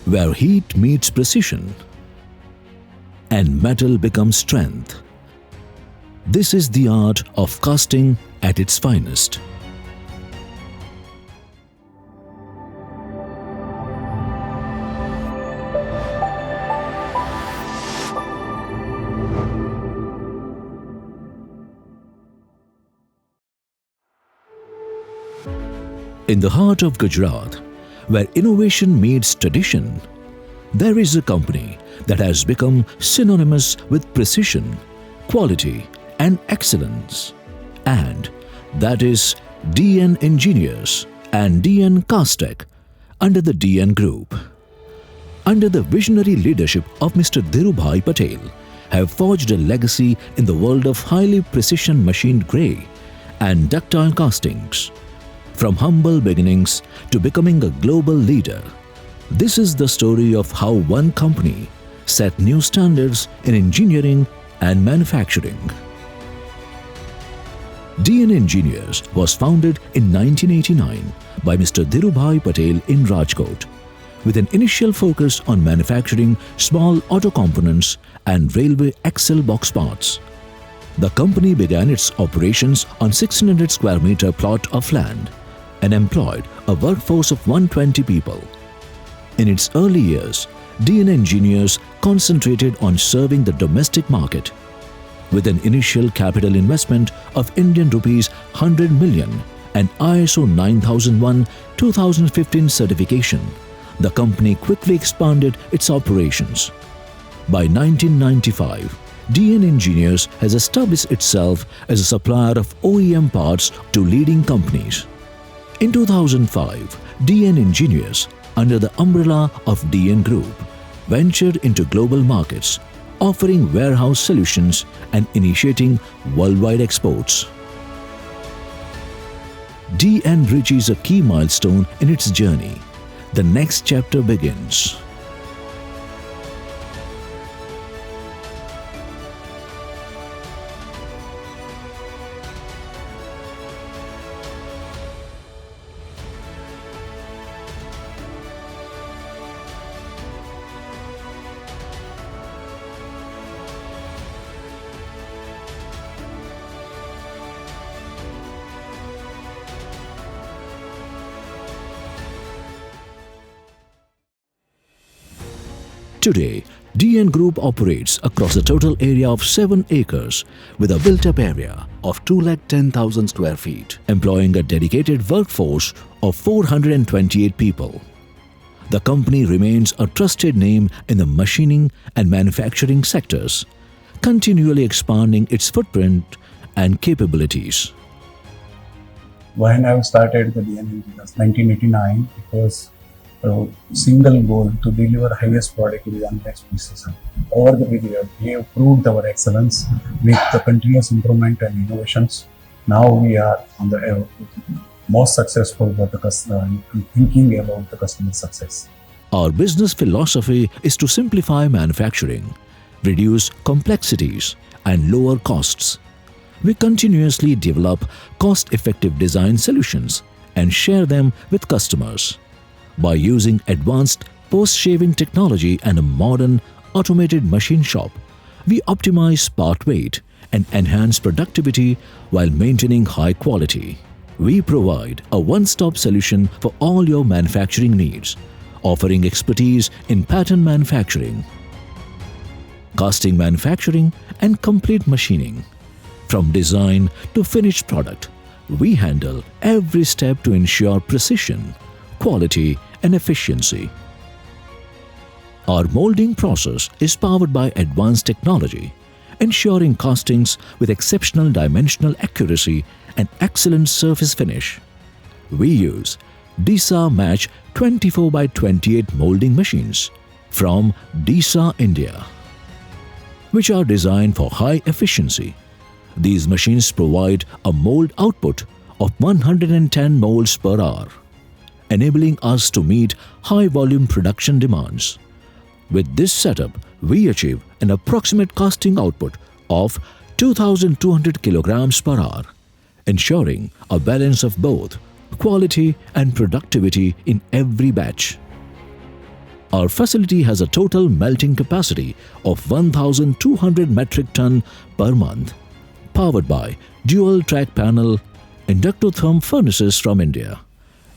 where heat meets precision and metal becomes strength. This is the art of casting at its finest. In the heart of Gujarat, where innovation meets tradition, there is a company that has become synonymous with precision, quality and excellence, and that is DN Engineers and DN Castech under the DN Group. Under the visionary leadership of Mr. Dhirubhai Patel, have forged a legacy in the world of highly precision machined grey and ductile castings. From humble beginnings to becoming a global leader, this is the story of how one company set new standards in engineering and manufacturing. DN Engineers was founded in 1989 by Mr. Dhirubhai Patel in Rajkot, with an initial focus on manufacturing small auto components and railway axle box parts. The company began its operations on 600 square meter plot of land and employed a workforce of 120 people. In its early years, DN Engineers concentrated on serving the domestic market. With an initial capital investment of Indian rupees 100 million and ISO 9001-2015 certification, the company quickly expanded its operations. By 1995, DN Engineers has established itself as a supplier of OEM parts to leading companies. In 2005, DN Engineers, under the umbrella of DN Group, ventured into global markets, offering warehouse solutions and initiating worldwide exports. DN reaches a key milestone in its journey. The next chapter begins. Today, DN Group operates across a total area of 7 acres with a built-up area of 210,000 square feet, employing a dedicated workforce of 428 people. The company remains a trusted name in the machining and manufacturing sectors, continually expanding its footprint and capabilities. When I started the DN Engineers 1989, it was a single goal to deliver highest productivity on next pieces. Over the period, we have proved our excellence with the continuous improvement and innovations. Now we are on the most successful for the customer, thinking about the customer success. Our business philosophy is to simplify manufacturing, reduce complexities, and lower costs. We continuously develop cost-effective design solutions and share them with customers. By using advanced post-shaving technology and a modern automated machine shop, we optimize part weight and enhance productivity while maintaining high quality. We provide a one-stop solution for all your manufacturing needs, offering expertise in pattern manufacturing, casting manufacturing, and complete machining. From design to finished product, we handle every step to ensure precision, quality, and efficiency. Our molding process is powered by advanced technology, ensuring castings with exceptional dimensional accuracy and excellent surface finish. We use DISA Match 24x28 molding machines from DISA India, which are designed for high efficiency. These machines provide a mold output of 110 molds per hour, enabling us to meet high-volume production demands. With this setup, we achieve an approximate casting output of 2,200 kilograms per hour, ensuring a balance of both quality and productivity in every batch. Our facility has a total melting capacity of 1,200 metric ton per month, powered by dual track panel inductotherm furnaces from India,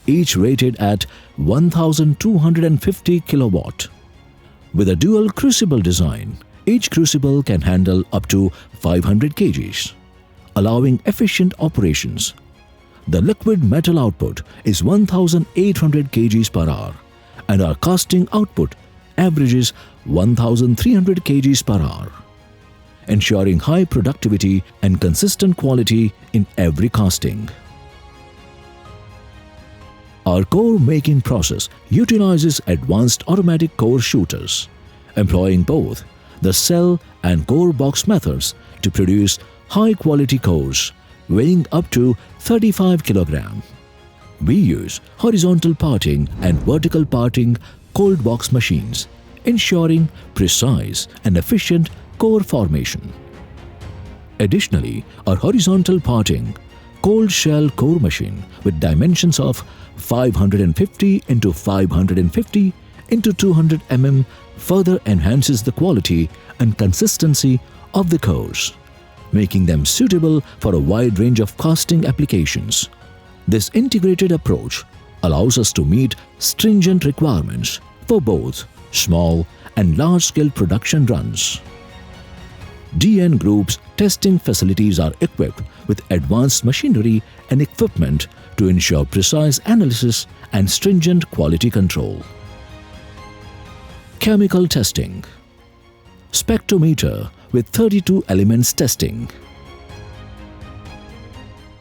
each rated at 1,250 kilowatt. With a dual crucible design, each crucible can handle up to 500 kgs, allowing efficient operations. The liquid metal output is 1,800 kgs per hour, and our casting output averages 1,300 kgs per hour, ensuring high productivity and consistent quality in every casting. Our core making process utilizes advanced automatic core shooters, employing both the cell and core box methods to produce high-quality cores weighing up to 35 kg. We use horizontal parting and vertical parting cold box machines, ensuring precise and efficient core formation. Additionally, our horizontal parting cold shell core machine with dimensions of 550 into 550 into 200 mm further enhances the quality and consistency of the cores, making them suitable for a wide range of casting applications. This integrated approach allows us to meet stringent requirements for both small and large-scale production runs. DN Group's testing facilities are equipped with advanced machinery and equipment to ensure precise analysis and stringent quality control. Chemical testing. Spectrometer with 32 elements testing.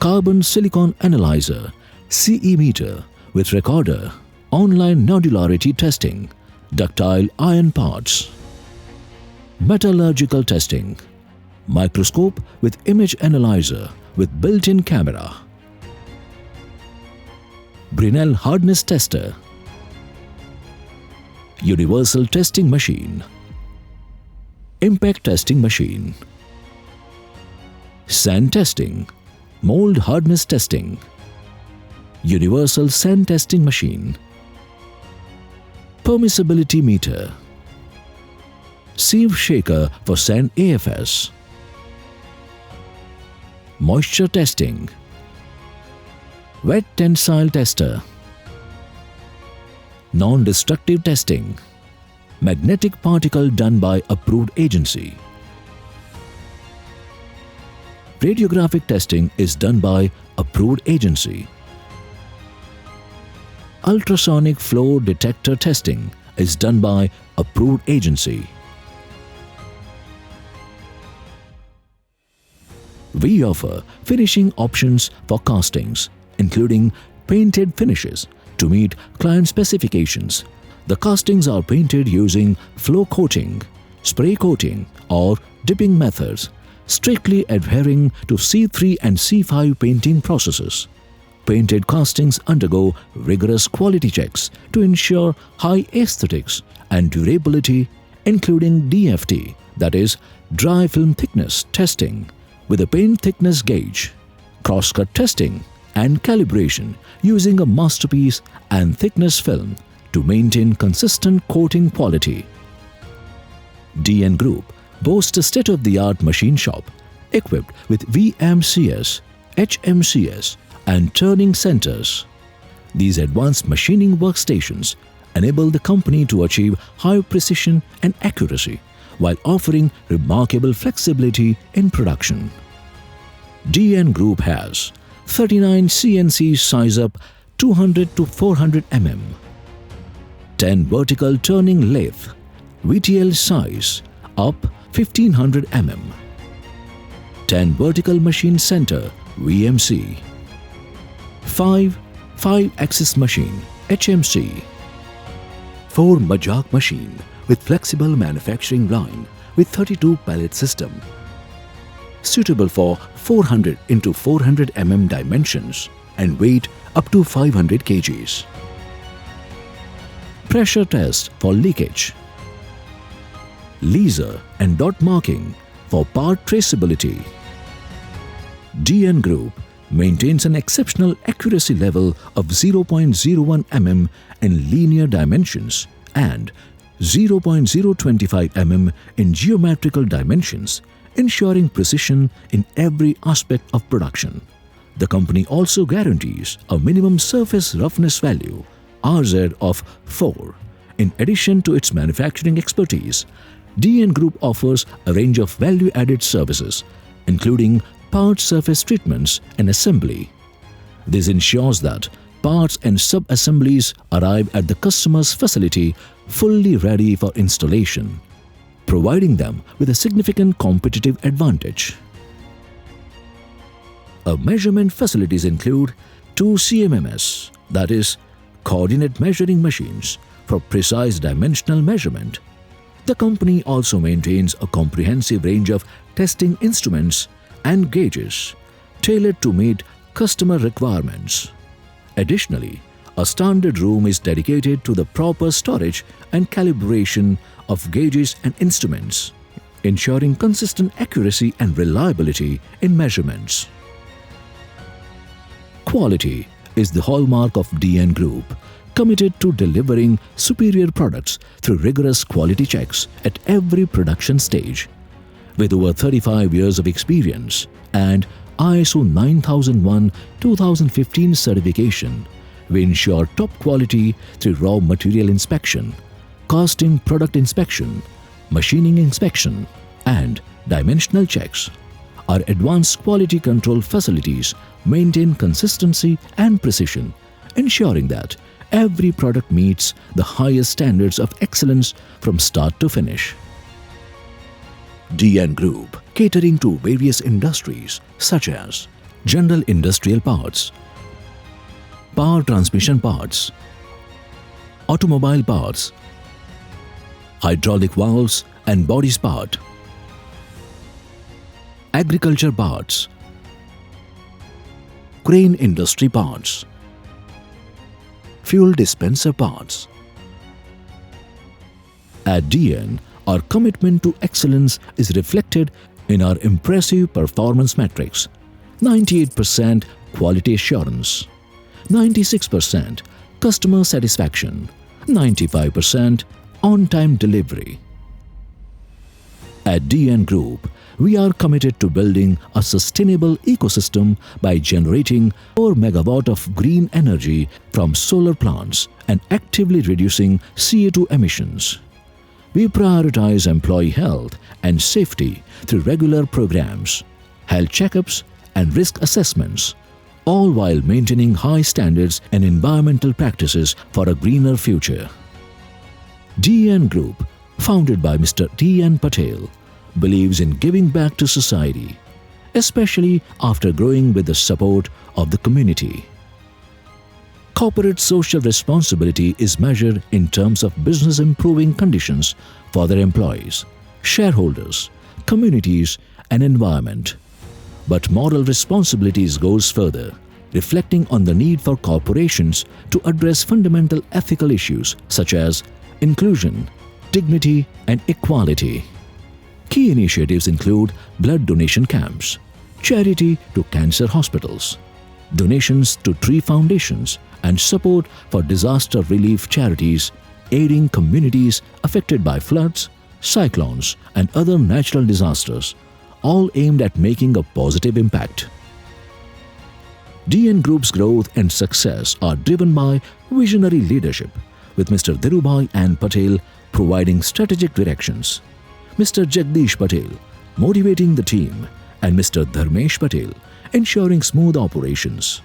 Carbon silicon analyzer CE meter with recorder, online nodularity testing, ductile iron parts. Metallurgical testing. Microscope with image analyzer with built-in camera. Brinell hardness tester. Universal testing machine. Impact testing machine. Sand testing. Mold hardness testing. Universal sand testing machine. Permissibility meter. Sieve shaker for sand AFS. Moisture testing. Wet tensile tester. Non-destructive testing. Magnetic particle done by approved agency. Radiographic testing is done by approved agency. Ultrasonic flow detector testing is done by approved agency. We offer finishing options for castings, including painted finishes to meet client specifications. The castings are painted using flow coating, spray coating, or dipping methods, strictly adhering to C3 and C5 painting processes. Painted castings undergo rigorous quality checks to ensure high aesthetics and durability, including DFT, that is, dry film thickness testing, with a paint thickness gauge, cross-cut testing, and calibration using a masterpiece and thickness film to maintain consistent coating quality. DN Group boasts a state-of-the-art machine shop equipped with VMCS, HMCS, and turning centers. These advanced machining workstations enable the company to achieve high precision and accuracy while offering remarkable flexibility in production. DN Group has 39 CNC size up 200 to 400 mm, 10 vertical turning lathe, VTL size up 1500 mm, 10 vertical machine center VMC, 5 5-axis machine HMC, 4 Majak machine with flexible manufacturing line with 32 pallet system, suitable for 400 into 400 mm dimensions and weight up to 500 kgs. Pressure test for leakage. Laser and dot marking for part traceability. DN Group maintains an exceptional accuracy level of 0.01 mm in linear dimensions and 0.025 mm in geometrical dimensions, ensuring precision in every aspect of production. The company also guarantees a minimum surface roughness value (RZ) of 4. In addition to its manufacturing expertise, DN Group offers a range of value-added services, including part surface treatments and assembly. This ensures that parts and sub-assemblies arrive at the customer's facility fully ready for installation, providing them with a significant competitive advantage. Our measurement facilities include 2 CMMS, that is, coordinate measuring machines, for precise dimensional measurement. The company also maintains a comprehensive range of testing instruments and gauges tailored to meet customer requirements. Additionally, a standard room is dedicated to the proper storage and calibration of gauges and instruments, ensuring consistent accuracy and reliability in measurements. Quality is the hallmark of DN Group, committed to delivering superior products through rigorous quality checks at every production stage. With over 35 years of experience and ISO 9001:2015 certification, we ensure top quality through raw material inspection, casting product inspection, machining inspection, and dimensional checks. Our advanced quality control facilities maintain consistency and precision, ensuring that every product meets the highest standards of excellence from start to finish. DN Group, catering to various industries such as general industrial parts, power transmission parts, automobile parts, hydraulic valves and bodies part, agriculture parts, crane industry parts, fuel dispenser parts. At DN, our commitment to excellence is reflected in our impressive performance metrics: 98% quality assurance, 96% customer satisfaction, 95% on-time delivery. At DN Group, we are committed to building a sustainable ecosystem by generating 4 MW of green energy from solar plants and actively reducing CO2 emissions. We prioritize employee health and safety through regular programs, health checkups, and risk assessments, all while maintaining high standards and environmental practices for a greener future. DN Group, founded by Mr. DN Patel, believes in giving back to society, especially after growing with the support of the community. Corporate social responsibility is measured in terms of business improving conditions for their employees, shareholders, communities, and environment. But moral responsibilities goes further, reflecting on the need for corporations to address fundamental ethical issues such as inclusion, dignity, and equality. Key initiatives include blood donation camps, charity to cancer hospitals, donations to tree foundations, and support for disaster relief charities aiding communities affected by floods, cyclones, and other natural disasters, all aimed at making a positive impact. DN Group's growth and success are driven by visionary leadership, with Mr. Dhirubhai and Patel providing strategic directions, Mr. Jagdish Patel motivating the team, and Mr. Dharmesh Patel ensuring smooth operations.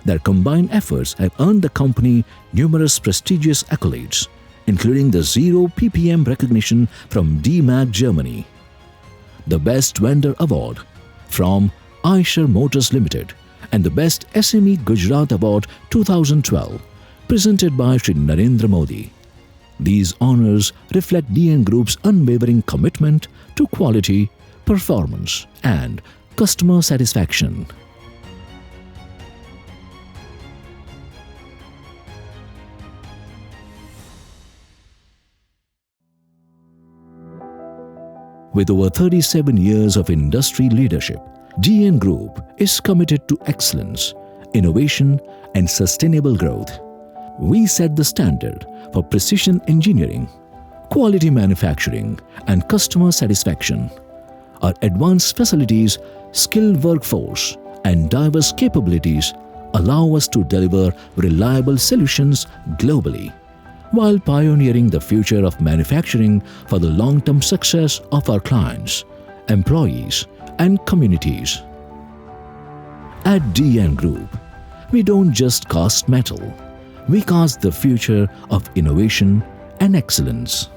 Their combined efforts have earned the company numerous prestigious accolades, including the 0 ppm recognition from DMAG Germany, the Best Vendor Award from Eicher Motors Limited, and the Best SME Gujarat Award 2012, presented by Shri Narendra Modi. These honors reflect DN Group's unwavering commitment to quality, performance, and customer satisfaction. With over 37 years of industry leadership, DN Group is committed to excellence, innovation, and sustainable growth. We set the standard for precision engineering, quality manufacturing, and customer satisfaction. Our advanced facilities, skilled workforce, and diverse capabilities allow us to deliver reliable solutions globally, while pioneering the future of manufacturing for the long-term success of our clients, employees, and communities. At DN Group, we don't just cast metal, we cast the future of innovation and excellence.